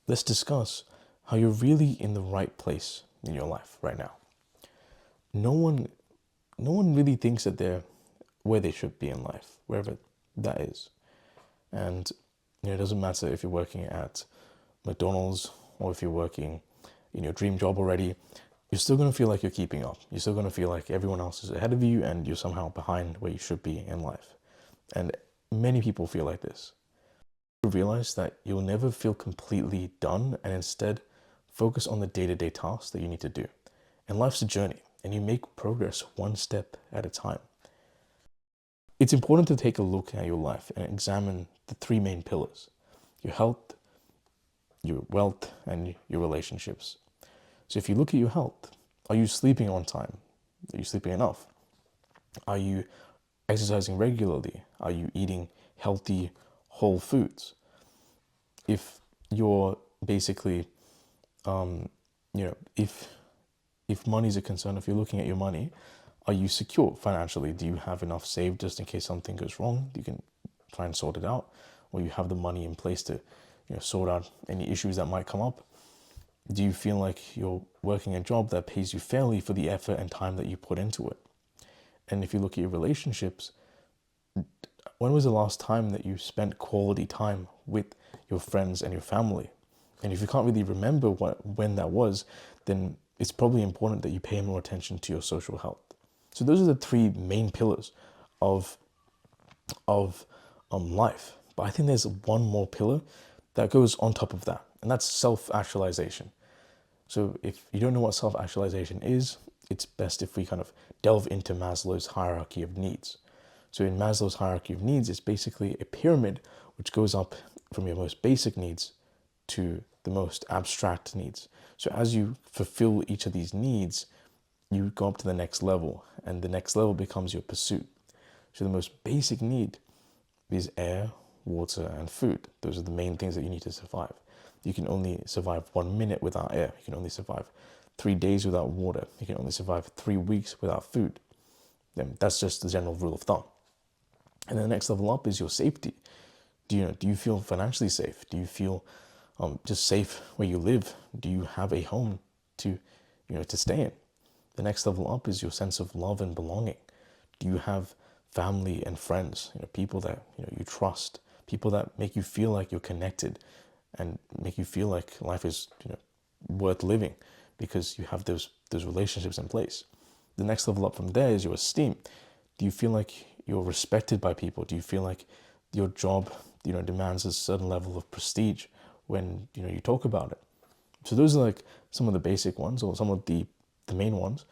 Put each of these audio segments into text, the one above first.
let's discuss how you're really in the right place in your life right now. No one, no one really thinks that they're where they should be in life, wherever that is. And it doesn't matter if you're working at McDonald's or if you're working in your dream job already, you're still going to feel like you're keeping up. You're still going to feel like everyone else is ahead of you and you're somehow behind where you should be in life. And many people feel like this. Realize that you'll never feel completely done and instead focus on the day-to-day tasks that you need to do. And life's a journey and you make progress one step at a time. It's important to take a look at your life and examine the three main pillars: your health, your wealth, and your relationships. So if you look at your health, are you sleeping on time? Are you sleeping enough? Are you exercising regularly? Are you eating healthy, whole foods? If you're basically, if money is a concern, if you're looking at your money, are you secure financially? Do you have enough saved just in case something goes wrong? You can try and sort it out, or you have the money in place to, sort out any issues that might come up. Do you feel like you're working a job that pays you fairly for the effort and time that you put into it? And if you look at your relationships, when was the last time that you spent quality time with your friends and your family? And if you can't really remember when that was, then it's probably important that you pay more attention to your social health. So those are the three main pillars of life. But I think there's one more pillar that goes on top of that, and that's self-actualization. So if you don't know what self-actualization is, it's best if we kind of delve into Maslow's hierarchy of needs. So in Maslow's hierarchy of needs, it's basically a pyramid which goes up from your most basic needs to the most abstract needs. So as you fulfill each of these needs, you go up to the next level, and the next level becomes your pursuit. So the most basic need is air, water, and food. Those are the main things that you need to survive. You can only survive 1 minute without air. You can only survive 3 days without water. You can only survive 3 weeks without food. Then that's just the general rule of thumb. And the next level up is your safety. Do you feel financially safe? Do you feel just safe where you live? Do you have a home to stay in? The next level up is your sense of love and belonging. Do you have family and friends, people that you trust, people that make you feel like you're connected and make you feel like life is worth living because you have those relationships in place. The next level up from there is your esteem. Do you feel like you're respected by people? Do you feel like your job demands a certain level of prestige when you talk about it? So those are like some of the basic ones, or some of the main ones.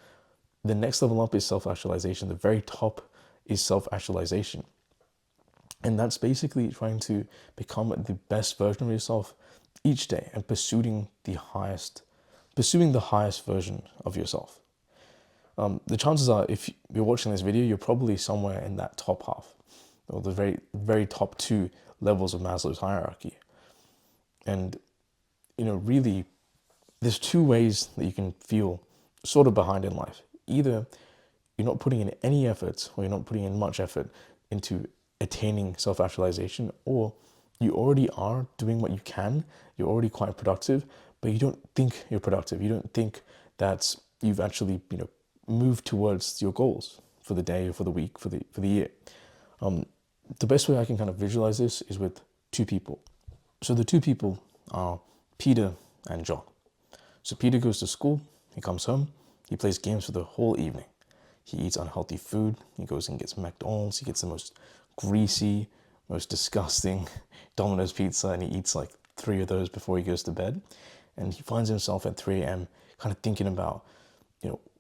The next level up is self-actualization. The very top is self-actualization. And that's basically trying to become the best version of yourself each day and pursuing the highest version of yourself. The chances are, if you're watching this video, you're probably somewhere in that top half, or the very, very top two levels of Maslow's hierarchy. And, really, there's two ways that you can feel sort of behind in life. Either you're not putting in any effort, or you're not putting in much effort into attaining self-actualization, or you already are doing what you can, you're already quite productive, but you don't think you're productive. You don't think that you've actually, moved towards your goals for the day or for the week, for the year. The best way I can kind of visualize this is with two people. So the two people are Peter and John. So Peter goes to school, he comes home, he plays games for the whole evening. He eats unhealthy food, he goes and gets McDonald's, he gets the most greasy, most disgusting Domino's pizza, and he eats like 3 of those before he goes to bed. And he finds himself at 3 a.m. kind of thinking about,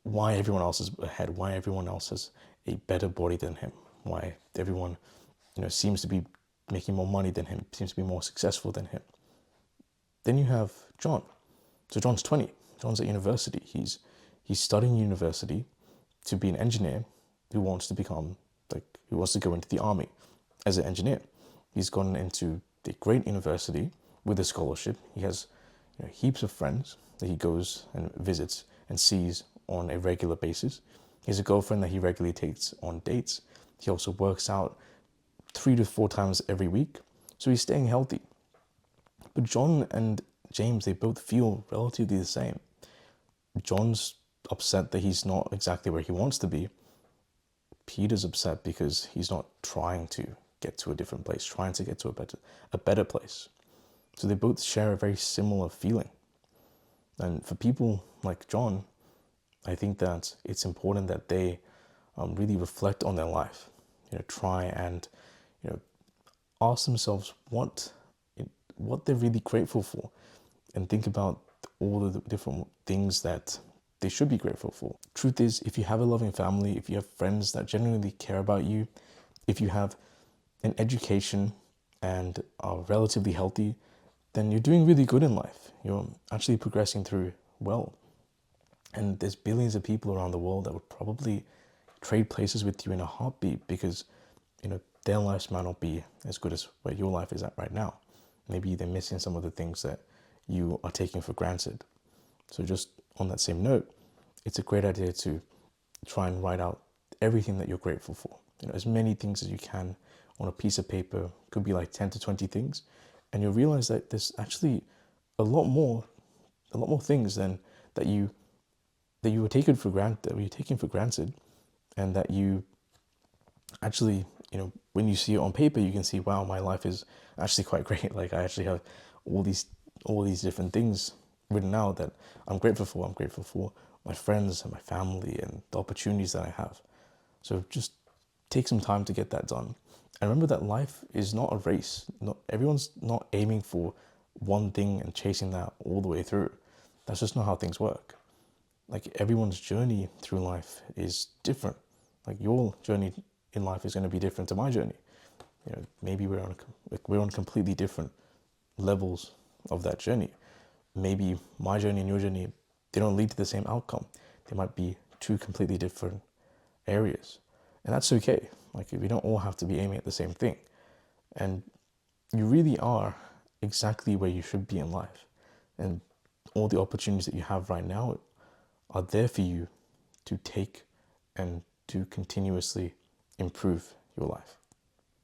why everyone else is ahead, why everyone else has a better body than him, why everyone, seems to be making more money than him, seems to be more successful than him. Then you have John. So John's 20. John's at university. He's studying university to be an engineer who wants to go into the army as an engineer. He's gone into a great university with a scholarship. He has heaps of friends that he goes and visits and sees on a regular basis. He has a girlfriend that he regularly takes on dates. He also works out 3 to 4 times every week. So he's staying healthy. But John and James, they both feel relatively the same. John's upset that he's not exactly where he wants to be. Peter's upset because he's not trying to get to a different place, trying to get to a better place. So they both share a very similar feeling. And for people like John, I think that it's important that they really reflect on their life. Try and ask themselves what they're really grateful for, and think about all of the different things that they should be grateful for. Truth is, if you have a loving family, if you have friends that genuinely care about you, if you have an education and are relatively healthy, then you're doing really good in life. You're actually progressing through well. And there's billions of people around the world that would probably trade places with you in a heartbeat because, their lives might not be as good as where your life is at right now. Maybe they're missing some of the things that you are taking for granted. So just on that same note, it's a great idea to try and write out everything that you're grateful for. As many things as you can on a piece of paper. Could be like 10 to 20 things. And you'll realize that there's actually a lot more things than that you were taken for granted, and that you actually, when you see it on paper, you can see, wow, my life is actually quite great. Like I actually have all these different things written out that I'm grateful for. I'm grateful for my friends and my family and the opportunities that I have. So just take some time to get that done. And remember that life is not a race. Everyone's not aiming for one thing and chasing that all the way through. That's just not how things work. Like everyone's journey through life is different. Like your journey in life is going to be different to my journey. Maybe we're on completely different levels of that journey. Maybe my journey and your journey, they don't lead to the same outcome. They might be two completely different areas. And that's okay. Like we don't all have to be aiming at the same thing. And you really are exactly where you should be in life. And all the opportunities that you have right now are there for you to take and to continuously improve your life.